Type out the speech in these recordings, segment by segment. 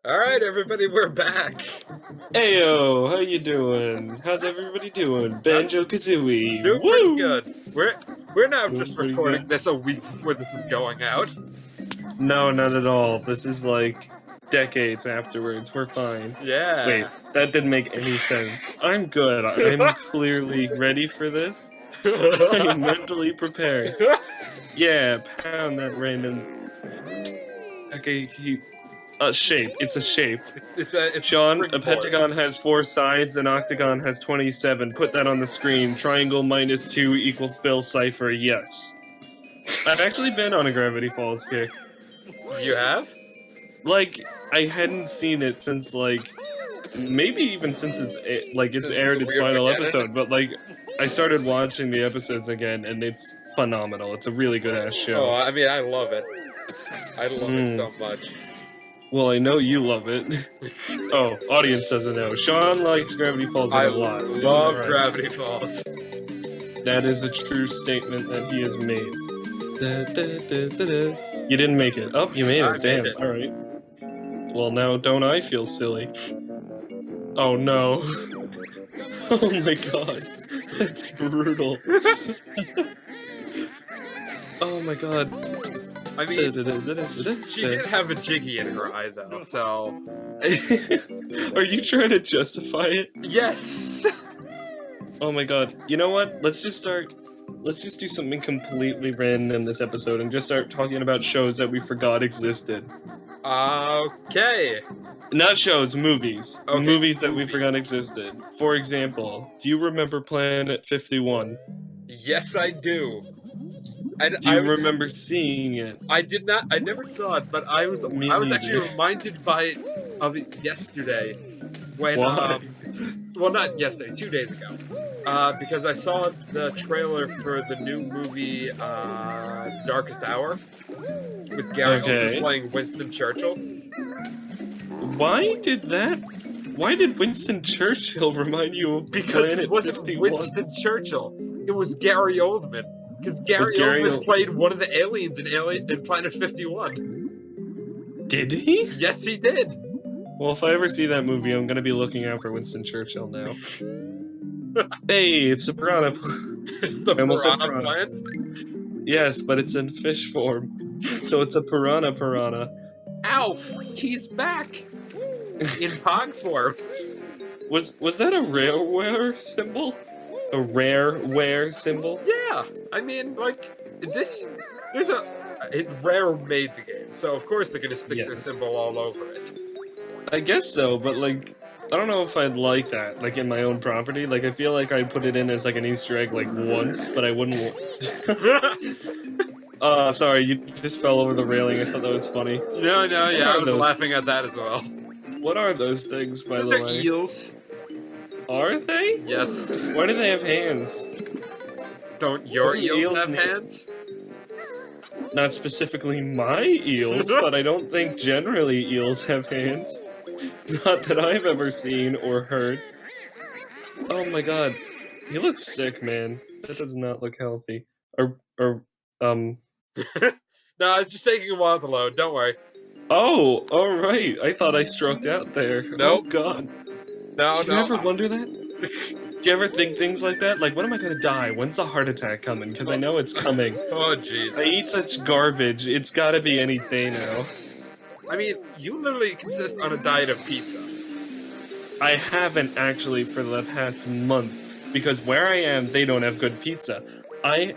All right, everybody, we're back. Heyo, how you doing? How's everybody doing? I'm Banjo Kazooie, doing pretty woo! good. We're not Doing just pretty recording good. this a week before this is going out. No, not at all. This is like decades afterwards. We're fine. Wait, Yeah. that didn't make any sense. I'm good. I'm clearly ready for this. I'm mentally prepared. Yeah, pound that random. Okay, shape. It's a shape. it's a Sean, a springboard. pentagon has 4 sides, an octagon has 27. Put that on the screen. Triangle minus 2 equals Bill Cipher, yes. I've actually been on a Gravity Falls kick. You have? Like, I hadn't seen it since, like, maybe even since it's Since aired the its Weird final Armageddon? episode, but, like, I started watching the episodes again, and it's phenomenal. It's a really good-ass show. Oh, I mean, I love it. I love it so Mm. much. Well, I know you love it. Oh, audience doesn't know. Sean likes Gravity Falls I a lot. Isn't that love right? Gravity Falls. That is a true statement that he has made. You didn't make it. Oh, you made I it. made Damn. it. Alright. Well, now don't I feel silly? Oh no. Oh my god. That's brutal. Oh my god. I mean, she did have a jiggy in her eye, though, so... Are you trying to justify it? Yes! Oh my god. You know what? Let's just do something completely random this episode and just start talking about shows that we forgot existed. Okay. Not shows, movies. Okay, Movies that we movies. forgot existed. For example, do you remember Planet 51? Yes, I do. And Do you remember seeing it? I did not. I never saw it, but I was Me actually neither. reminded of it yesterday when Why? well, not yesterday, 2 days ago, because I saw the trailer for the new movie Darkest Hour with Gary Oldman playing Winston Churchill. Why did Winston Churchill remind you of Because Planet it wasn't 51? Winston Churchill, it was Gary Oldman. Because Gary Oldman played one of the aliens in Planet 51. Did he? Yes, he did. Well, if I ever see that movie, I'm gonna be looking out for Winston Churchill now. Hey, it's a piranha. It's the piranha plant? Yes, but it's in fish form. So it's a piranha. Ow! He's back! In pog form. Was that a rareware symbol? A rareware symbol? Yeah! I mean, like, Rare made the game, so of course they're gonna stick their symbol all over it. I guess so, but, like, I don't know if I'd like that, like, in my own property. Like, I feel like I'd put it in as, like, an Easter egg, like, once, but I wouldn't sorry, you just fell over the railing. I thought that was funny. No, yeah, I was laughing at that as well. What are those things, by the way? Those are eels. Are they? Yes. Why do they have hands? Don't your eels have hands? Not specifically my eels, but I don't think generally eels have hands. Not that I've ever seen or heard. Oh my god. He looks sick, man. That does not look healthy. No, it's just taking a while to load, don't worry. Oh, alright. I thought I struck out there. Nope. Oh god. No. Do you ever wonder that? Do you ever think things like that? Like, when am I gonna die? When's the heart attack coming? Because I know it's coming. Oh, jeez. I eat such garbage. It's gotta be any day now. I mean, you literally consist on a diet of pizza. I haven't actually for the past month, because where I am, they don't have good pizza. I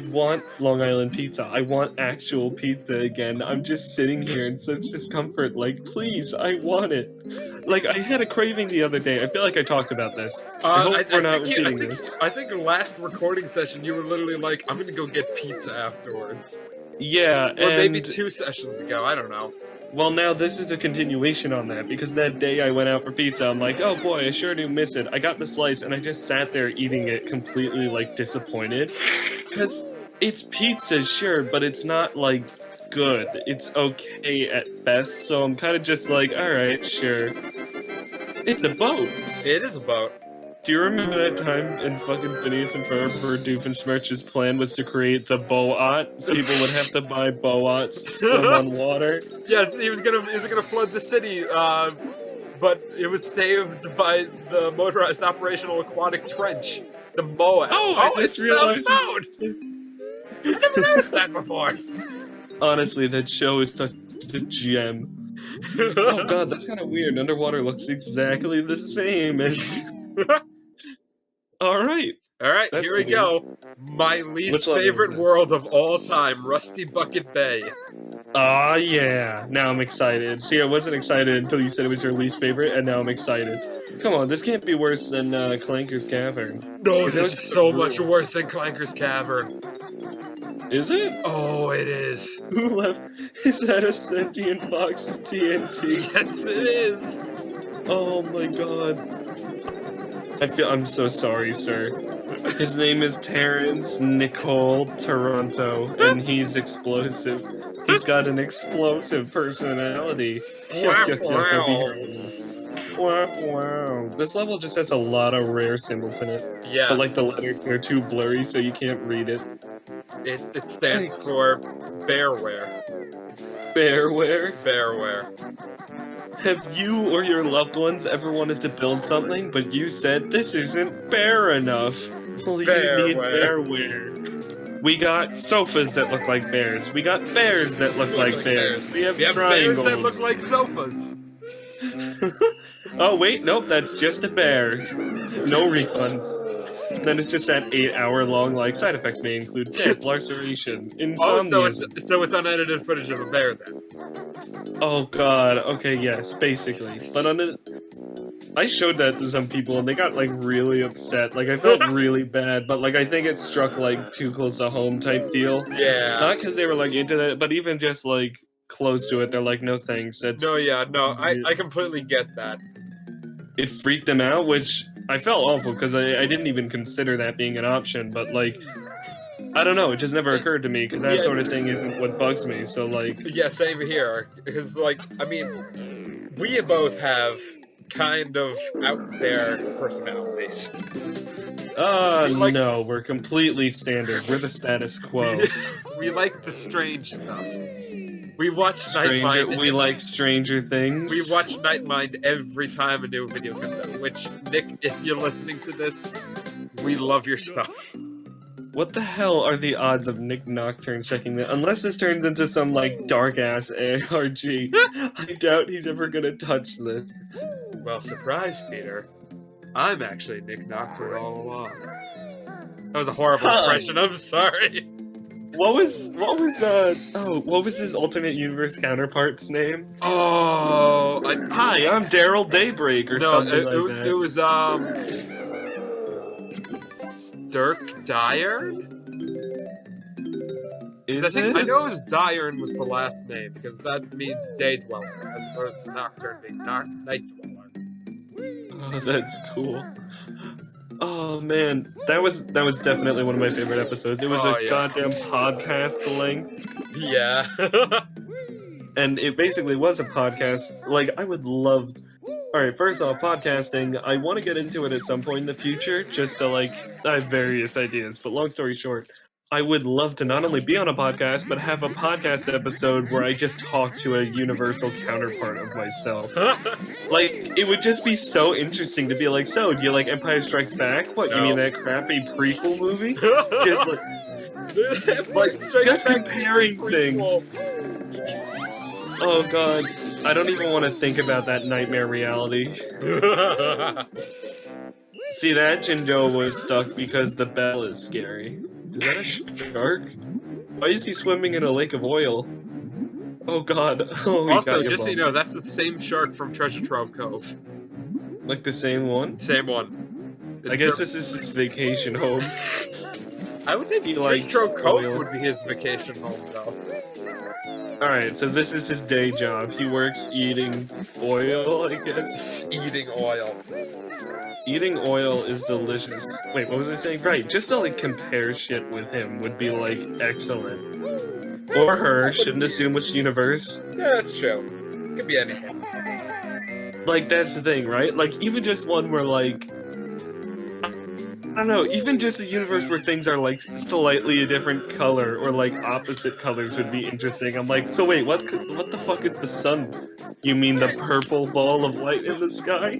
want Long Island pizza. I want actual pizza again. I'm just sitting here in such discomfort. Like, please, I want it. Like, I had a craving the other day. I feel like I talked about this. I hope we're not repeating this. I think the last recording session, you were literally like, I'm gonna go get pizza afterwards. Yeah, or maybe 2 sessions ago, I don't know. Well, now this is a continuation on that, because that day I went out for pizza, I'm like, oh boy, I sure do miss it. I got the slice, and I just sat there eating it completely, like, disappointed. Because it's pizza, sure, but it's not, like, good. It's okay at best, so I'm kind of just like, alright, sure. It's a boat. It is a boat. Do you remember that time in fucking Phineas and Ferb where Doofenshmirtz's plan was to create the Bo-Ot so people would have to buy Bo-Ots to swim on water? Yes, he was gonna flood the city, but it was saved by the motorized operational aquatic trench, the MOA. Oh, I just realized. I've never noticed that before. Honestly, that show is such a gem. Oh god, that's kind of weird. Underwater looks exactly the same as. Alright. Alright, That's here we weird. go. My least Which level is favorite this? world of all time, Rusty Bucket Bay. Ah, yeah. Now I'm excited. See, I wasn't excited until you said it was your least favorite, and now I'm excited. Come on, this can't be worse than Clanker's Cavern. No, this is so much worse than Clanker's Cavern. Is it? Oh, it is. Who left? Is that a sentient box of TNT? Yes, it is. Oh my god. I'm so sorry, sir. His name is Terrence Nicole Toronto, and he's explosive. He's got an explosive personality. Wow. This level just has a lot of rare symbols in it. Yeah. But like the letters, they're too blurry, so you can't read it. It stands for bearware. Bearware? Bearware. Have you or your loved ones ever wanted to build something, but you said this isn't bear enough? Well, you need bearware. We got sofas that look like bears. We got bears that look like bears. We have triangles. Bears that look like sofas. Oh wait, nope, that's just a bear. No refunds. Then it's just that 8-hour-long like side effects may include death, laceration, insomnia. Oh, so it's unedited footage of a bear then. Oh god, okay, yes, basically. But I showed that to some people and they got like really upset. Like I felt really bad, but like I think it struck like too close to home type deal. Yeah. Not because they were like into that, but even just like close to it, they're like, no thanks. I completely get that. It freaked them out, which I felt awful because I didn't even consider that being an option, but like, I don't know, it just never occurred to me because that sort of thing isn't what bugs me, so like... Yeah, same here, because like, I mean, we both have kind of out there personalities. No, we're completely standard. We're the status quo. We like the strange stuff. We watch Nightmind. We like Stranger Things. We watch Nightmind every time a new video comes out. Which, Nick, if you're listening to this, we love your stuff. What the hell are the odds of Nick Nocturne checking that? Unless this turns into some, like, dark-ass ARG. I doubt he's ever gonna touch this. Well, surprise, Peter. I'm actually Nick Nocturne all along. That was a horrible impression, I'm sorry. What was his alternate universe counterpart's name? Oh, Hi, I'm Daryl Daybreak or something like that. It was Dirk Diern? I know it was Diern was the last name because that means day dweller as opposed to nocturne being night dweller. Oh, that's cool. Oh man, that was definitely one of my favorite episodes. It was goddamn podcast length. Yeah. And it basically was a podcast. Like, I would love... Alright, first off, podcasting, I want to get into it at some point in the future, just to, like... I have various ideas, but long story short, I would love to not only be on a podcast, but have a podcast episode where I just talk to a universal counterpart of myself. Like, it would just be so interesting to be like, so, do you like Empire Strikes Back? What, you mean that crappy prequel movie? Just just comparing things. Oh god, I don't even want to think about that nightmare reality. See, that Jinjo was stuck because the bell is scary. Is that a shark? Why is he swimming in a lake of oil? Oh god. Oh, also, just so you know, that's the same shark from Treasure Trove Cove. Like the same one? Same one. I guess this is his vacation home. I would say Treasure Trove Cove would be his vacation home, though. Alright, so this is his day job. He works eating oil, I guess? Eating oil. Eating oil is delicious. Wait, what was I saying? Right, just to like compare shit with him would be like excellent. Or her, shouldn't assume which universe. Yeah, that's true. Could be anything. Like, that's the thing, right? Like, even just one where like... I don't know, even just a universe where things are like slightly a different color or like opposite colors would be interesting. I'm like, so wait, what the fuck is the sun? You mean the purple ball of light in the sky?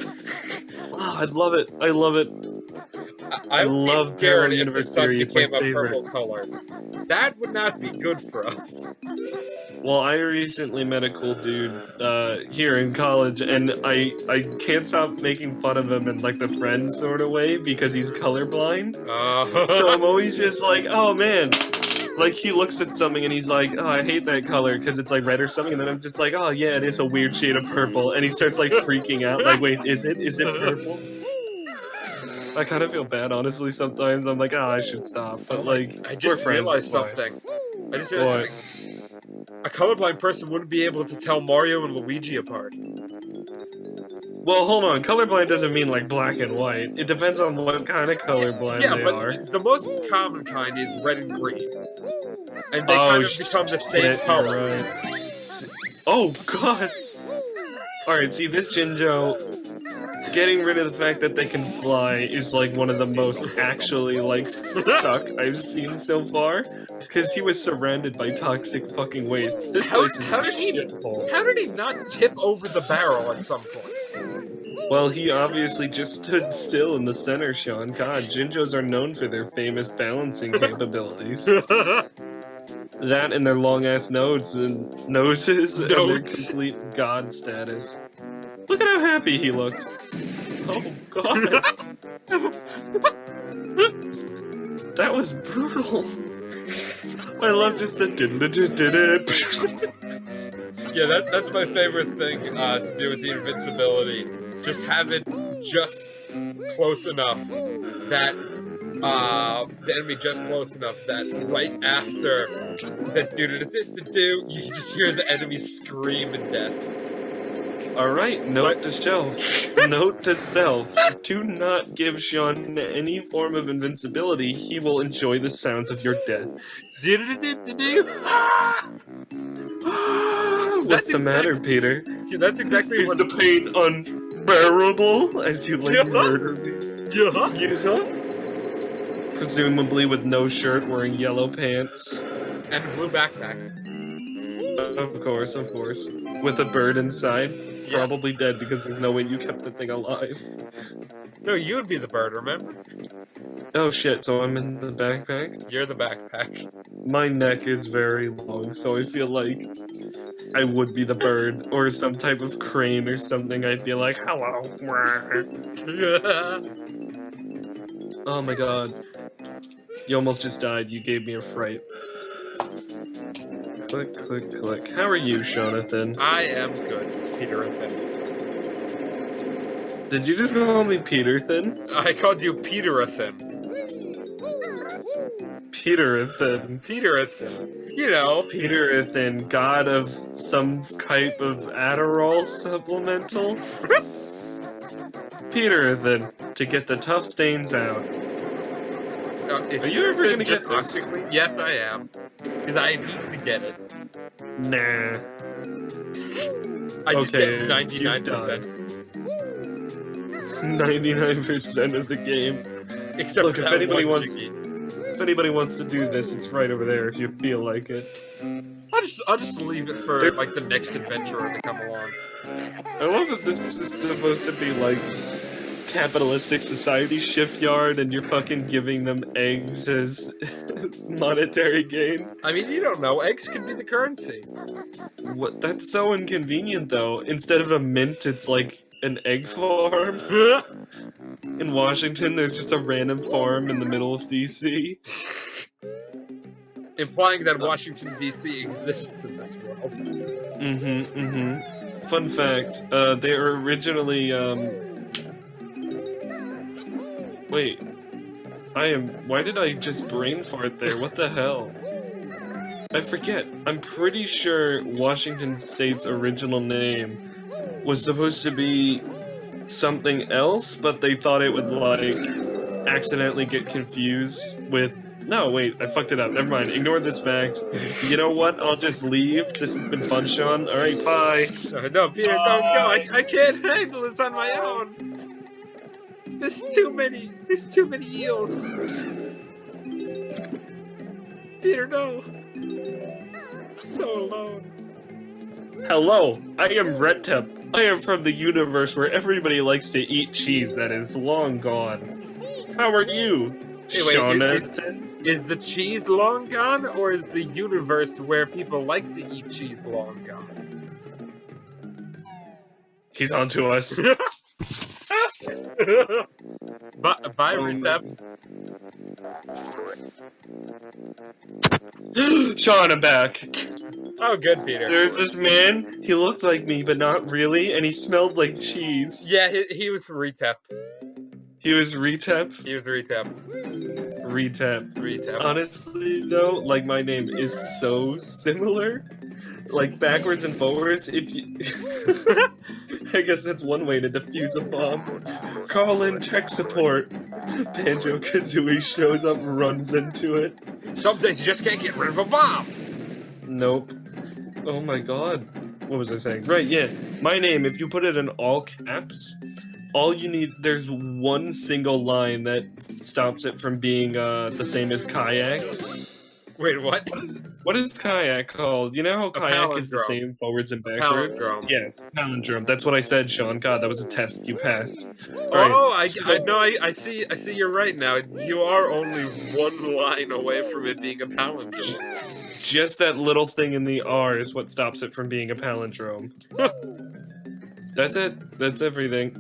Oh, I'd love it. I love it. I would be love scared parallel if the universe sun theory. It's my became a favorite. purple color. That would not be good for us. Well, I recently met a cool dude here in college, and I can't stop making fun of him in like the friend sort of way because he's colorblind. So I'm always just like, oh man, like he looks at something and he's like, oh, I hate that color because it's like red or something, and then I'm just like, oh yeah, it is a weird shade of purple, and he starts like freaking out, like, wait, is it purple? I kind of feel bad, honestly. Sometimes I'm like, oh, I should stop, but like, I just realized something. I just realized something. A colorblind person wouldn't be able to tell Mario and Luigi apart. Well, hold on. Colorblind doesn't mean like black and white. It depends on what kind of colorblind they are. The most common kind is red and green. And they kind of become the same color. Right. Oh, God! Alright, see, this Jinjo, getting rid of the fact that they can fly is like one of the most actually like stuck I've seen so far. Because he was surrounded by toxic fucking waste. This place is a shithole. How did he not tip over the barrel at some point? Well, he obviously just stood still in the center, Sean. God, Jinjos are known for their famous balancing capabilities. That and their long-ass noses and their complete god status. Look at how happy he looked. Oh, God. That was brutal. I love just the Yeah, that's my favorite thing to do with the invincibility. Just have it just close enough that the enemy just close enough that right after that do you just hear the enemy scream in death. Alright, note to self. Note to self. Do not give Sean any form of invincibility. He will enjoy the sounds of your death. What's the matter, Peter? Yeah, that's exactly Is what the pain unbearable as you like murder me? Yeah. Presumably with no shirt, wearing yellow pants. And blue backpack. Of course. With a bird inside. Yeah. Probably dead because there's no way you kept the thing alive. No, you would be the bird, remember? Oh shit, so I'm in the backpack? You're the backpack. My neck is very long, so I feel like I would be the bird, or some type of crane or something. I'd be like, hello. Oh my god. You almost just died. You gave me a fright. Click, click, click. How are you, Jonathan? I am good, Peterathan. Did you just call me Peterthan? I called you Peterathan. Peterathan. You know. Peterathan, god of some type of Adderall supplemental? Peterathan, to get the tough stains out. Are you ever gonna get this? Yes, I am. Because I need to get it. Nah. I just get 99%. 99% of the game. Except look, for if anybody wants to do this, it's right over there if you feel like it. I'll just leave it for like the next adventurer to come along. I love that this is supposed to be like capitalistic society shipyard and you're fucking giving them eggs as monetary gain. I mean, you don't know. Eggs could be the currency. What? That's so inconvenient though. Instead of a mint, it's like an egg farm. In Washington, there's just a random farm in the middle of DC. Implying that Washington, D.C. exists in this world. Fun fact, they were originally, Wait. Why did I just brain fart there? What the hell? I forget. I'm pretty sure Washington State's original name was supposed to be something else, but they thought it would, like, accidentally get confused with... No, wait, I fucked it up. Never mind. Ignore this fact. You know what? I'll just leave. This has been fun, Sean. Alright, bye. No, Peter, don't go. I can't handle this on my own. There's too many eels. Peter, no. I'm so alone. Hello, I am Redtep. I am from the universe where everybody likes to eat cheese that is long gone. How are you, Hey, wait, Jonathan? is the cheese long gone, or is the universe where people like to eat cheese long gone? He's on to us. Bye, Retep. Sean, I'm back. Oh, good, Peter. There's this man, he looked like me, but not really, and he smelled like cheese. Yeah, he was Retep. He was Retep? He was Retep. Retep. Honestly, though, like, my name is so similar. Like, backwards and forwards, if you... I guess that's one way to defuse a bomb. Call in tech support. Banjo Kazooie shows up, runs into it. Some days you just can't get rid of a bomb! Nope. Oh my god. What was I saying? Right, yeah. My name, if you put it in all caps, all you need, there's one single line that stops it from being the same as kayak. Wait, what? What is kayak called? You know how kayak is the same forwards and backwards? Palindrome. Yes, palindrome. That's what I said, Sean. God, that was a test. You passed. Oh, I know. I see you're right now. You are only one line away from it being a palindrome. Just that little thing in the R is what stops it from being a palindrome. That's it. That's everything.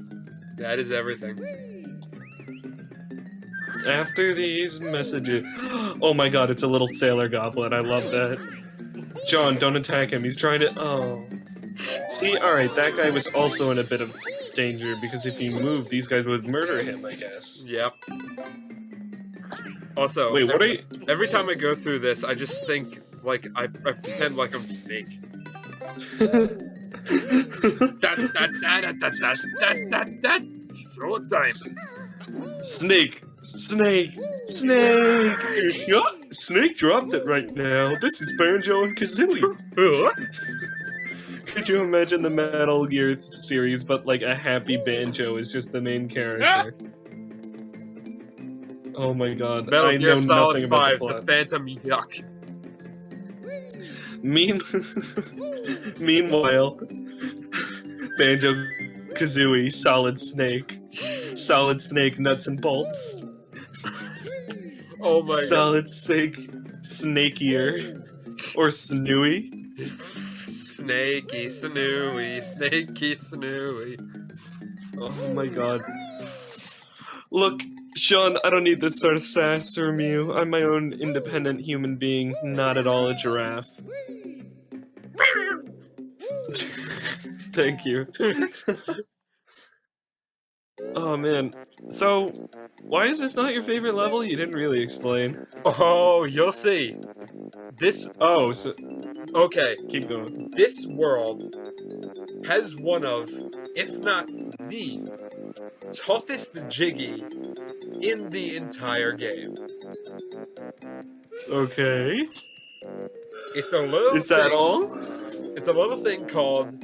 That is everything. After these messages... Oh my god, it's a little sailor goblin. I love that. John, don't attack him. He's trying to... Oh. See, alright, that guy was also in a bit of danger, because if he moved, these guys would murder him, I guess. Yep. Also, wait, what are you... Every time I go through this, I just think, like, I pretend like I'm Snake. Throw a dime. Snake! Snake! Snake dropped it right now. This is Banjo and Kazooie. Could you imagine the Metal Gear series, but like a happy Banjo is just the main character? Oh my god. Metal Gear Solid 5, the the Phantom Yuck. Meanwhile, Banjo Kazooie, Solid Snake. Solid Snake, nuts and bolts. Oh my god. Solid Snake, snakier. Or Snooey. Snakey Snooey, Snakey Snooey. Oh my god. Look, Sean, I don't need this sort of sass from you. I'm my own independent human being, not at all a giraffe. Thank you. Oh man. So, why is this not your favorite level? You didn't really explain. Oh, you'll see. This... Oh, so... Okay. Keep going. This world has one of, if not the, toughest Jiggy in the entire game. Okay. It's a little Is that all? It's a little thing called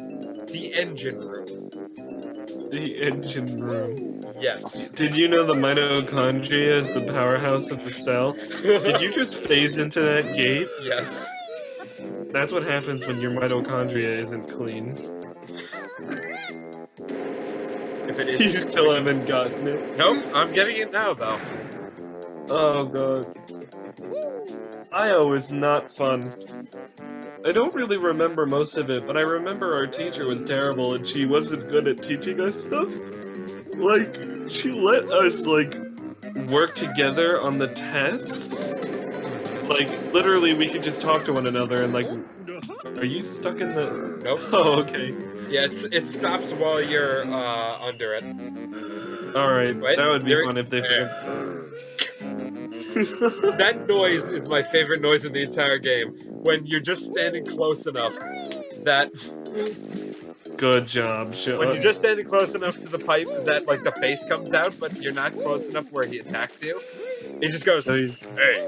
the engine room. The engine room. Yes. Did you know the mitochondria is the powerhouse of the cell? Did you just phase into that gate? Yes. That's what happens when your mitochondria isn't clean. If it is, You still haven't gotten it. Nope, I'm getting it now though. Oh god. IO is not fun. I don't really remember most of it, but I remember our teacher was terrible and she wasn't good at teaching us stuff. Like, she let us, like, work together on the tests. Like, literally, we could just talk to one another and, like... Are you stuck in the... Nope. Oh, okay. Yeah, it stops while you're, under it. Alright, Wait, that would be fun if they forgot... That noise is my favorite noise in the entire game. When you're just standing close enough that... Good job, Sean. When you're just standing close enough to the pipe that, like, the face comes out, but you're not close enough where he attacks you, it just goes, So he's... hey.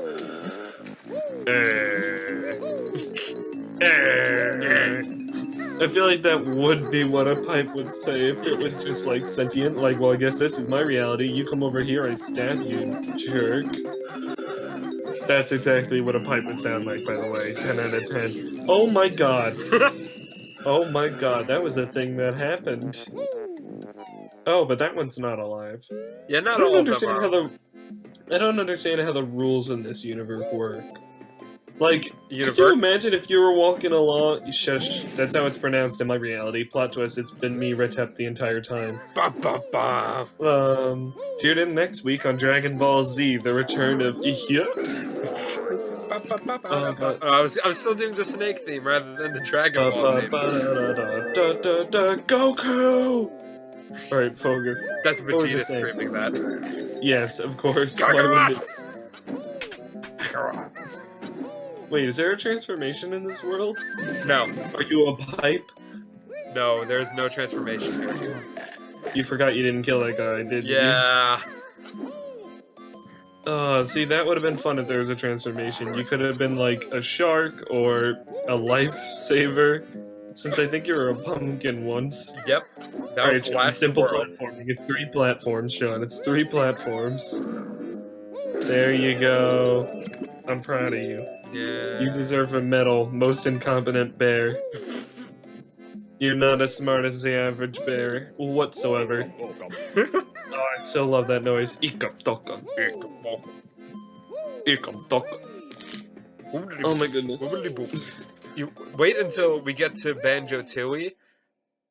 I feel like that would be what a pipe would say if it was just like sentient. Like, well, I guess this is my reality. You come over here, I stab you, jerk. That's exactly what a pipe would sound like, by the way. 10 out of 10. Oh my god. Oh my god, that was a thing that happened. Oh, but that one's not alive. Yeah, I not don't all of them understand are. I don't understand how the rules in this universe work. Like, could you Universe? imagine if you were walking along? Shush, that's how it's pronounced in my reality. Plot twist, it's been me, Retep, the entire time. Ba, ba, ba. Tune in next week on Dragon Ball Z, the return of Ihya. Ba, ba, ba, ba, ba. I was still doing the snake theme rather than the Dragon Ball theme. Goku! Alright, focus. That's What was Vegeta the saying? screaming that. Yes, of course. Kakarot! Wait, is there a transformation in this world? No. Are you a pipe? No, there's no transformation here. You forgot you didn't kill that guy, did you? Yeah. See, that would have been fun if there was a transformation. You could have been like a shark or a lifesaver. Since I think you were a pumpkin once. Yep. That was the last simple world. platforming. It's 3 platforms, Sean. It's 3 platforms. There you go. I'm proud of you. Yeah. You deserve a medal, most incompetent bear. You're not as smart as the average bear whatsoever. Oh, I still love that noise. Ikap-toka. Ikap-toka. Oh my goodness. You wait until we get to Banjo-Tooie.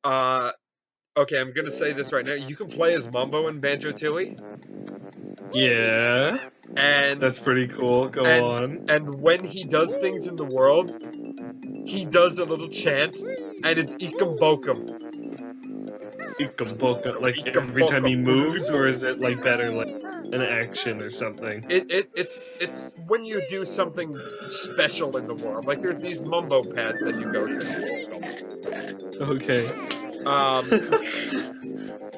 Okay, I'm gonna say this right now. You can play as Mumbo in Banjo-Tooie. Yeah. And that's pretty cool. Go on. And when he does things in the world, he does a little chant, and it's Ikam Bokum. Ikam Bokum, like every time he moves, or is it like better like an action or something? It's when you do something special in the world. Like there's these Mumbo pads that you go to. Okay.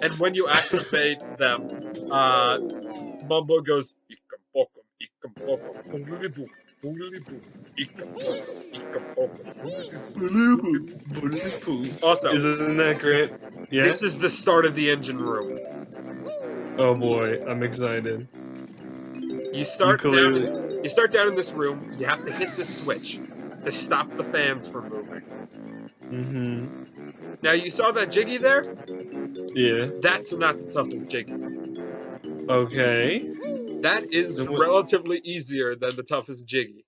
And when you activate them, Mumbo goes Ikam Bokum, Ikam Bokum, boodly boom, boodly boom, Ikam Bokum, Ikam Bokum. Also, isn't that great? Yeah. This is the start of the engine room. Oh boy, I'm excited. You start down in this room. You have to hit this switch to stop the fans from moving. Mm-hmm. Now you saw that Jiggy there? Yeah. That's not the toughest Jiggy. Okay. That is relatively easier than the toughest Jiggy.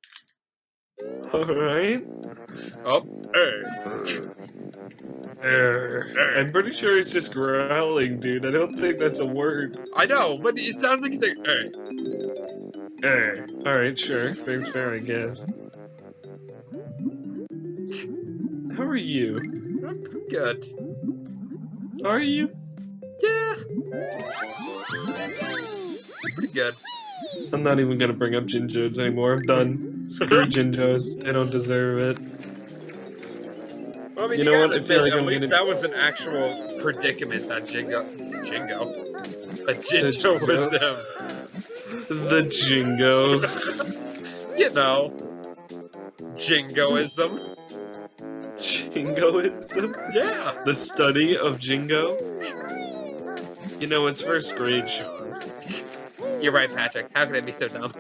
Alright. Oh, hey. I'm pretty sure it's just growling, dude. I don't think that's a word. I know, but it sounds like he's like, hey. Hey. Alright, sure. Fair's fair, I guess. How are you? I'm good. Are you? Yeah. Pretty good. I'm not even gonna bring up Jinjos anymore. I'm done. Screw Jinjos. They don't deserve it. Well, I mean, you know what? I feel like at least that was an actual predicament that Jingo was him. The Jingo. You know, Jingoism. Jingoism? Yeah. The study of Jingo? You know, it's first grade, Sean. You're right, Patrick. How could I be so dumb?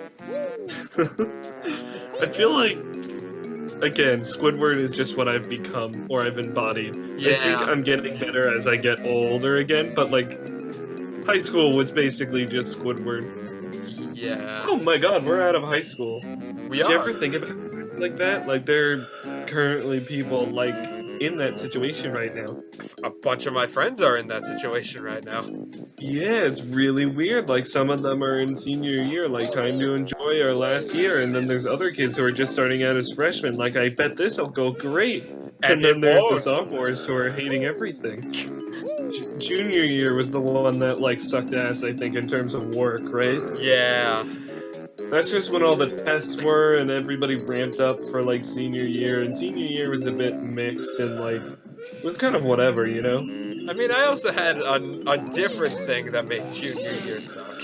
I feel like, again, Squidward is just what I've become, or I've embodied. Yeah. I think I'm getting better as I get older again, but like, high school was basically just Squidward. Yeah. Oh my god, we're out of high school. We Did are. you ever think about it like that? Like, there are currently people, like, in that situation right now. A bunch of my friends are in that situation right now. Yeah, it's really weird. Like, some of them are in senior year, like, time to enjoy our last year, and then there's other kids who are just starting out as freshmen, like, I bet this'll go great. And then there's the sophomores who are hating everything. Junior year was the one that, like, sucked ass, I think, in terms of work, right? Yeah. That's just when all the tests were and everybody ramped up for, like, senior year, and senior year was a bit mixed and, like, it was kind of whatever, you know? I mean, I also had a different thing that made junior year suck.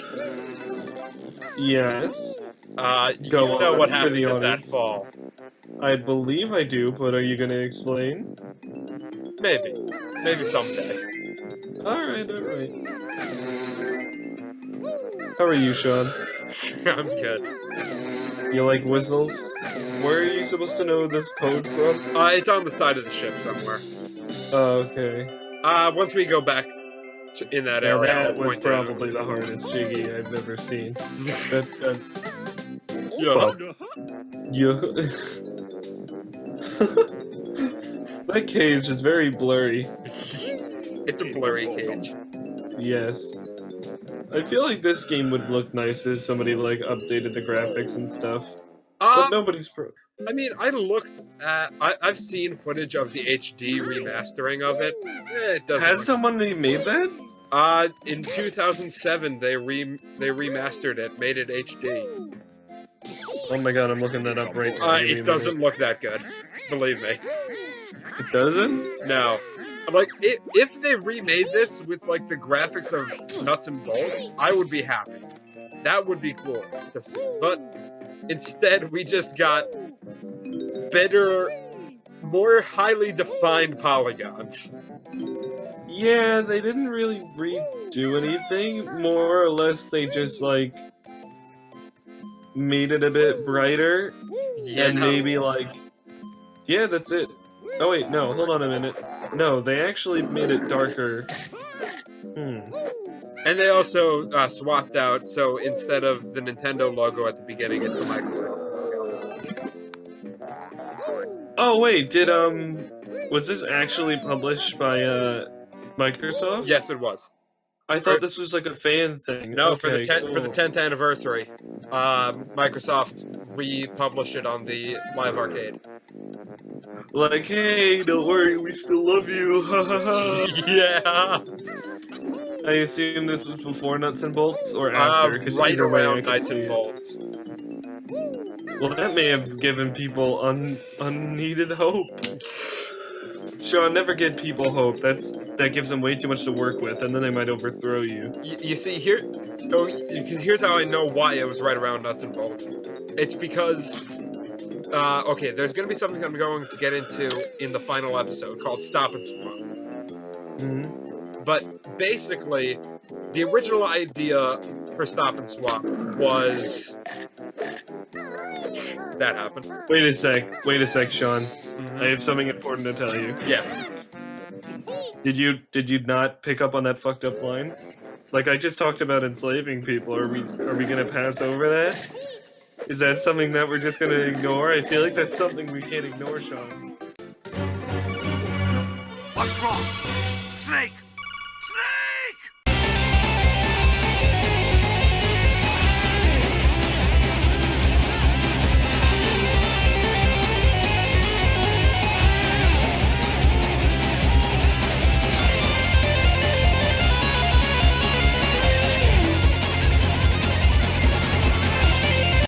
Yes. You know what happened at that fall. I believe I do, but are you going to explain? Maybe. Maybe someday. Alright. How are you, Sean? I'm good. You like whistles? Where are you supposed to know this code from? It's on the side of the ship somewhere. Oh, okay. Once we go back in that Now area, that I'll was point it out. probably the hardest jiggy I've ever seen. Yeah. Yeah. That cage is very blurry. It's a blurry cage. Yes. I feel like this game would look nicer if somebody like updated the graphics and stuff. But nobody's I mean, I've seen footage of the HD remastering of it. It doesn't. Has someone made that? In 2007 they remastered it, made it HD. Oh my god, I'm looking that up right now. It doesn't look that good. Believe me. It doesn't? No. Like, if they remade this with, like, the graphics of Nuts and Bolts, I would be happy. That would be cool to see. But instead, we just got better, more highly defined polygons. Yeah, they didn't really redo anything. More or less, they just, like, made it a bit brighter. Yeah. And maybe, like... Yeah, that's it. Oh wait, no, hold on a minute. No, they actually made it darker. And they also swapped out, so instead of the Nintendo logo at the beginning, it's a Microsoft logo. Oh wait, was this actually published by, Microsoft? Yes, it was. I thought this was like a fan thing. No, okay, for the 10th anniversary, Microsoft republished it on the Live Arcade. Like, hey, don't worry, we still love you. Yeah. I assume this was before Nuts and Bolts or after? Right around Nuts and Bolts. Well, that may have given people unneeded hope. Sean, never give people hope. That gives them way too much to work with, and then they might overthrow you. You see, here's how I know why it was right around Nuts and Bolts. It's because, okay, there's going to be something I'm going to get into in the final episode called Stop and Swap. But basically, the original idea for Stop and Swap was... That happened. Wait a sec, Sean. I have something important to tell you. Yeah. Did you not pick up on that fucked up line? Like, I just talked about enslaving people. Are we gonna pass over that? Is that something that we're just gonna ignore? I feel like that's something we can't ignore, Sean. What's wrong? Snake!